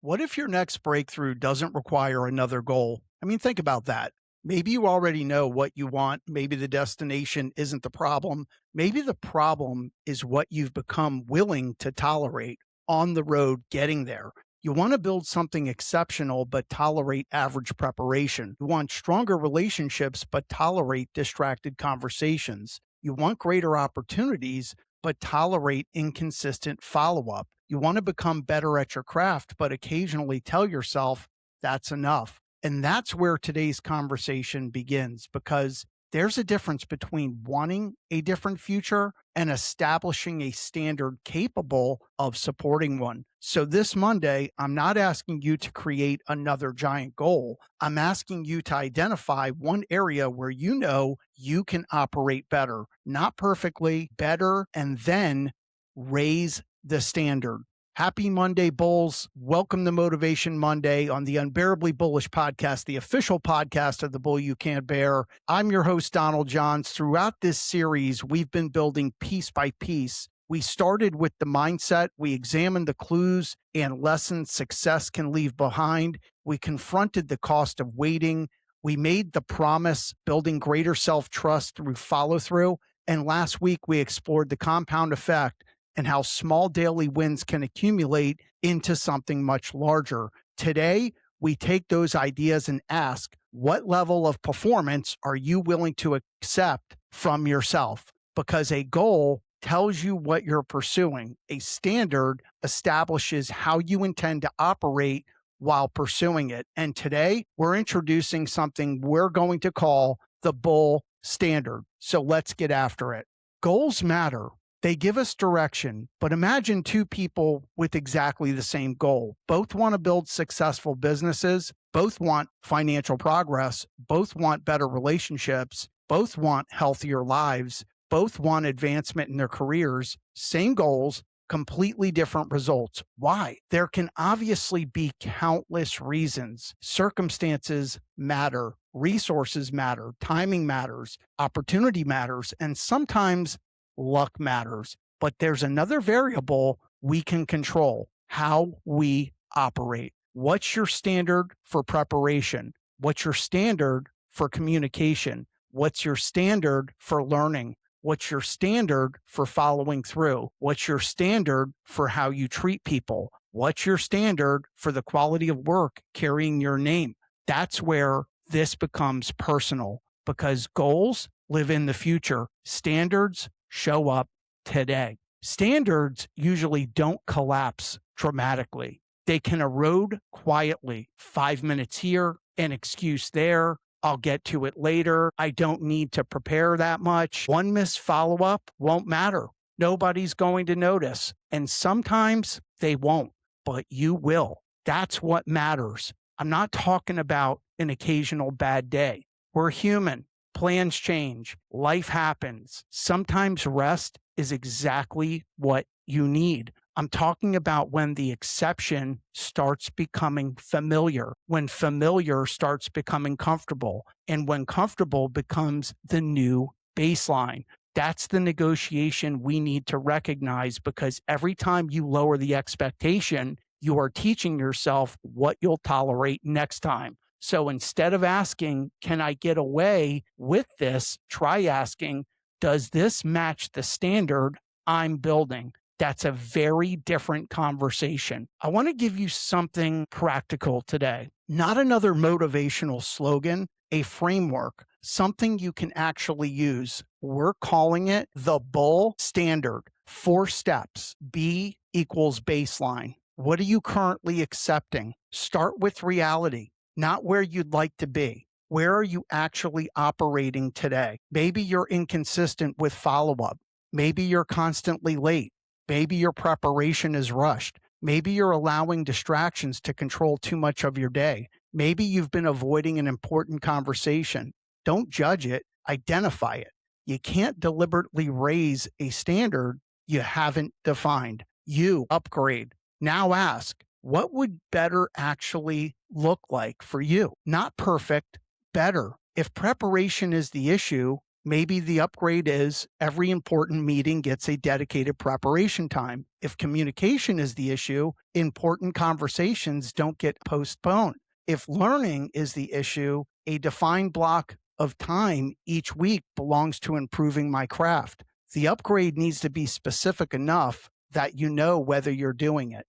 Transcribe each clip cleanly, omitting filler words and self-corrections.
What if your next breakthrough doesn't require another goal? I mean, think about that. Maybe you already know what you want. Maybe the destination isn't the problem. Maybe the problem is what you've become willing to tolerate on the road getting there. You want to build something exceptional, but tolerate average preparation. You want stronger relationships, but tolerate distracted conversations. You want greater opportunities, but tolerate inconsistent follow up. You want to become better at your craft, but occasionally tell yourself that's enough. And that's where today's conversation begins, because there's a difference between wanting a different future and establishing a standard capable of supporting one. So this Monday, I'm not asking you to create another giant goal. I'm asking you to identify one area where you know you can operate better, not perfectly, better, and then raise the standard. Happy Monday, Bulls. Welcome to Motivation Monday on the Unbearably Bullish Podcast, the official podcast of the Bull You Can't Bear. I'm your host, Donald Johns. Throughout this series, we've been building piece by piece. We started with the mindset. We examined the clues and lessons success can leave behind. We confronted the cost of waiting. We made the promise, building greater self-trust through follow-through. And last week, we explored the compound effect and how small daily wins can accumulate into something much larger. Today, we take those ideas and ask, what level of performance are you willing to accept from yourself? Because a goal tells you what you're pursuing. A standard establishes how you intend to operate while pursuing it. And today, we're introducing something we're going to call the Bull Standard. So let's get after it. Goals matter. They give us direction, but imagine two people with exactly the same goal. Both want to build successful businesses, both want financial progress, both want better relationships, both want healthier lives, both want advancement in their careers, same goals, completely different results. Why? There can obviously be countless reasons. Circumstances matter, resources matter, timing matters, opportunity matters, and sometimes luck matters. But there's another variable we can control: how we operate. What's your standard for preparation? What's your standard for communication? What's your standard for learning? What's your standard for following through? What's your standard for how you treat people? What's your standard for the quality of work carrying your name? That's where this becomes personal, because goals live in the future. Standards show up today. Standards usually don't collapse dramatically. They can erode quietly. 5 minutes here, an excuse there. I'll get to it later. I don't need to prepare that much. One missed follow-up won't matter. Nobody's going to notice. And sometimes they won't, but you will. That's what matters. I'm not talking about an occasional bad day. We're human. Plans change. Life happens. Sometimes rest is exactly what you need. I'm talking about when the exception starts becoming familiar, when familiar starts becoming comfortable, and when comfortable becomes the new baseline. That's the negotiation we need to recognize, because every time you lower the expectation, you are teaching yourself what you'll tolerate next time. So instead of asking, can I get away with this? Try asking, does this match the standard I'm building? That's a very different conversation. I want to give you something practical today. Not another motivational slogan, a framework, something you can actually use. We're calling it the Bull Standard. 4 steps. B equals baseline. What are you currently accepting? Start with reality. Not where you'd like to be. Where are you actually operating today? Maybe you're inconsistent with follow-up. Maybe you're constantly late. Maybe your preparation is rushed. Maybe you're allowing distractions to control too much of your day. Maybe you've been avoiding an important conversation. Don't judge it, identify it. You can't deliberately raise a standard you haven't defined. You upgrade. Now ask, what would better actually look like for you? Not perfect, better. If preparation is the issue, Maybe the upgrade is every important meeting gets a dedicated preparation time. If communication is the issue, important conversations don't get postponed. If learning is the issue, a defined block of time each week belongs to improving my craft. The upgrade needs to be specific enough that you know whether you're doing it.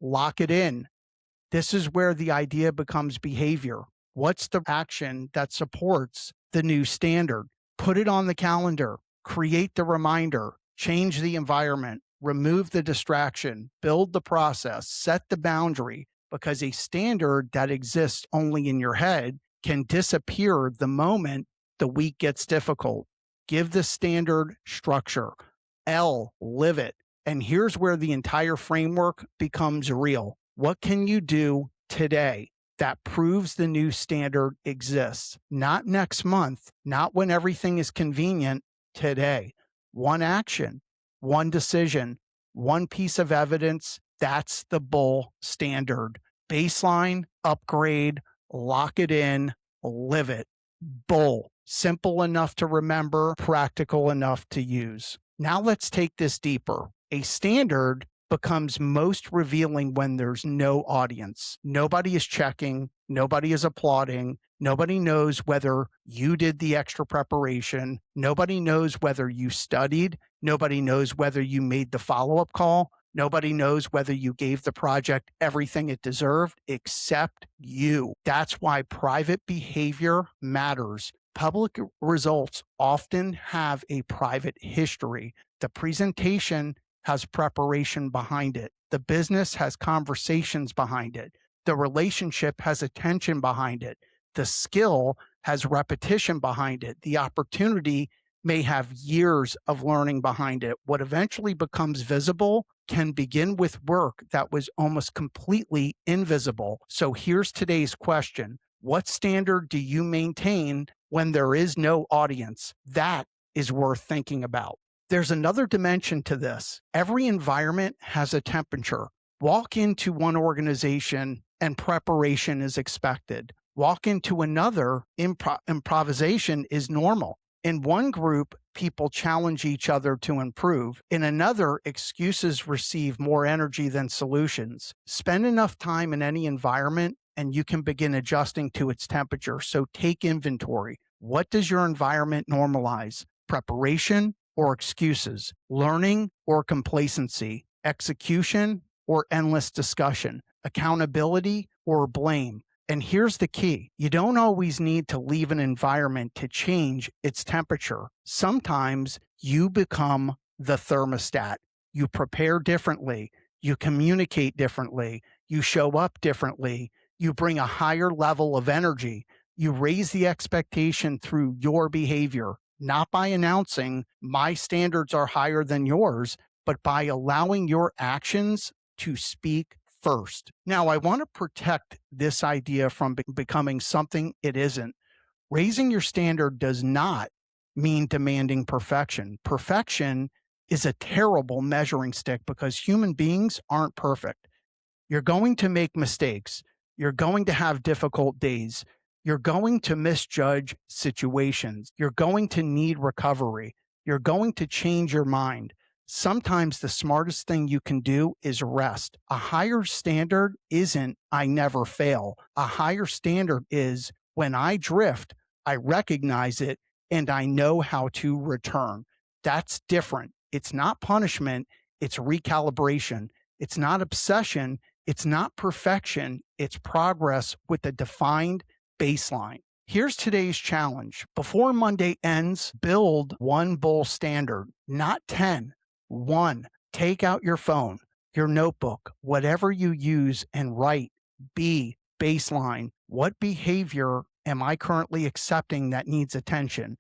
Lock it in. This is where the idea becomes behavior. What's the action that supports the new standard? Put it on the calendar, create the reminder, change the environment, remove the distraction, build the process, set the boundary, because a standard that exists only in your head can disappear the moment the week gets difficult. Give the standard structure. Live it. And here's where the entire framework becomes real. What can you do today that proves the new standard exists? Not next month, not when everything is convenient, today. One action, one decision, one piece of evidence. That's the bull standard. Baseline, upgrade, lock it in, live it. Bull. Simple enough to remember, practical enough to use. Now let's take this deeper. A standard becomes most revealing when there's no audience. Nobody is checking. Nobody is applauding. Nobody knows whether you did the extra preparation. Nobody knows whether you studied. Nobody knows whether you made the follow-up call. Nobody knows whether you gave the project everything it deserved except you. That's why private behavior matters. Public results often have a private history. The presentation has preparation behind it. The business has conversations behind it. The relationship has attention behind it. The skill has repetition behind it. The opportunity may have years of learning behind it. What eventually becomes visible can begin with work that was almost completely invisible. So here's today's question. What standard do you maintain when there is no audience? That is worth thinking about. There's another dimension to this. Every environment has a temperature. Walk into one organization and preparation is expected. Walk into another, improvisation is normal. In one group, people challenge each other to improve. In another, excuses receive more energy than solutions. Spend enough time in any environment and you can begin adjusting to its temperature. So take inventory. What does your environment normalize? Preparation or excuses? Learning or complacency? Execution or endless discussion? Accountability or blame? And here's the key. You don't always need to leave an environment to change its temperature. Sometimes you become the thermostat. You prepare differently. You communicate differently. You show up differently. You bring a higher level of energy. You raise the expectation through your behavior, not by announcing my standards are higher than yours, but by allowing your actions to speak first. Now, I want to protect this idea from becoming something it isn't. Raising your standard does not mean demanding perfection. Perfection is a terrible measuring stick because human beings aren't perfect. You're going to make mistakes. You're going to have difficult days. You're going to misjudge situations. You're going to need recovery. You're going to change your mind. Sometimes the smartest thing you can do is rest. A higher standard isn't I never fail. A higher standard is when I drift, I recognize it and I know how to return. That's different. It's not punishment. It's recalibration. It's not obsession. It's not perfection. It's progress with a defined baseline. Here's today's challenge. Before Monday ends, build one bull standard, not 10. 1, take out your phone, your notebook, whatever you use and write. B, baseline. What behavior am I currently accepting that needs attention?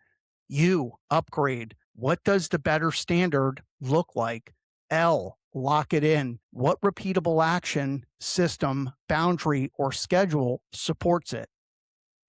U, upgrade. What does the better standard look like? L, lock it in. What repeatable action, system, boundary, or schedule supports it?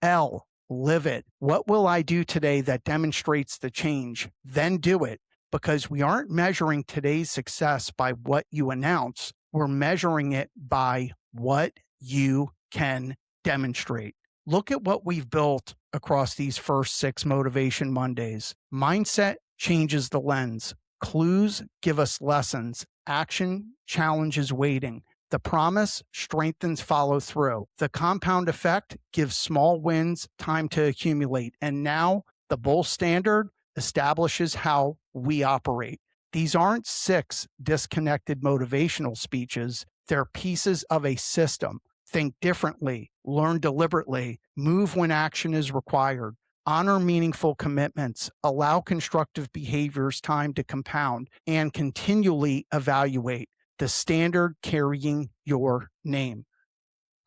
L, live it. What will I do today that demonstrates the change? Then do it. Because we aren't measuring today's success by what you announce. We're measuring it by what you can demonstrate. Look at what we've built across these first 6 Motivation Mondays. Mindset changes the lens. Clues give us lessons. Action challenges waiting. The promise strengthens follow through. The compound effect gives small wins time to accumulate. And now the Bull Standard establishes how we operate. These aren't 6 disconnected motivational speeches. They're pieces of a system. Think differently, learn deliberately, move when action is required, honor meaningful commitments, allow constructive behaviors time to compound, and continually evaluate. The Standard carrying your name.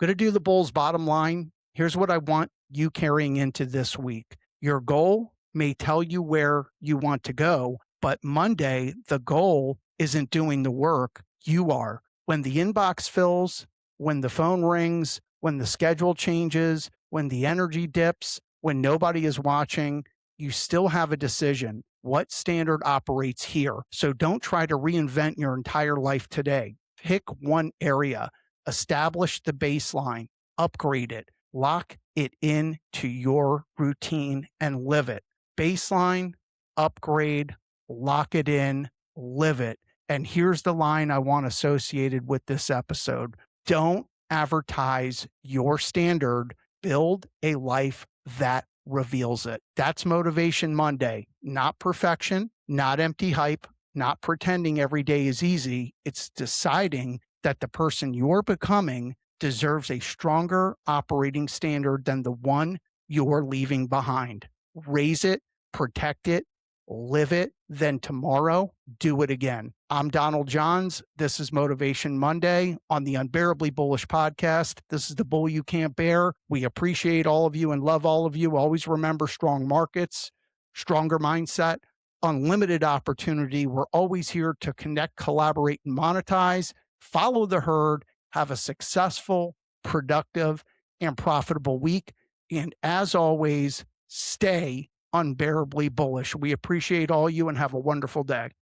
Going to do the Bulls bottom line. Here's what I want you carrying into this week. Your goal may tell you where you want to go, but Monday, the goal isn't doing the work. You are. When the inbox fills, when the phone rings, when the schedule changes, when the energy dips, when nobody is watching, you still have a decision. What standard operates here? So don't try to reinvent your entire life today. Pick one area, establish the baseline, upgrade it, lock it into your routine and live it. Baseline, upgrade, lock it in, live it. And here's the line I want associated with this episode. Don't advertise your standard. Build a life that reveals it. That's Motivation Monday. Not perfection, not empty hype, not pretending every day is easy. It's deciding that the person you're becoming deserves a stronger operating standard than the one you're leaving behind. Raise it, protect it, live it, then tomorrow, do it again. I'm Donald Johns. This is Motivation Monday on the Unbearably Bullish Podcast. This is the bull you can't bear. We appreciate all of you and love all of you. Always remember strong markets, stronger mindset, unlimited opportunity. We're always here to connect, collaborate, and monetize. Follow the herd. Have a successful, productive, and profitable week. And as always, stay unbearably bullish. We appreciate all you and have a wonderful day.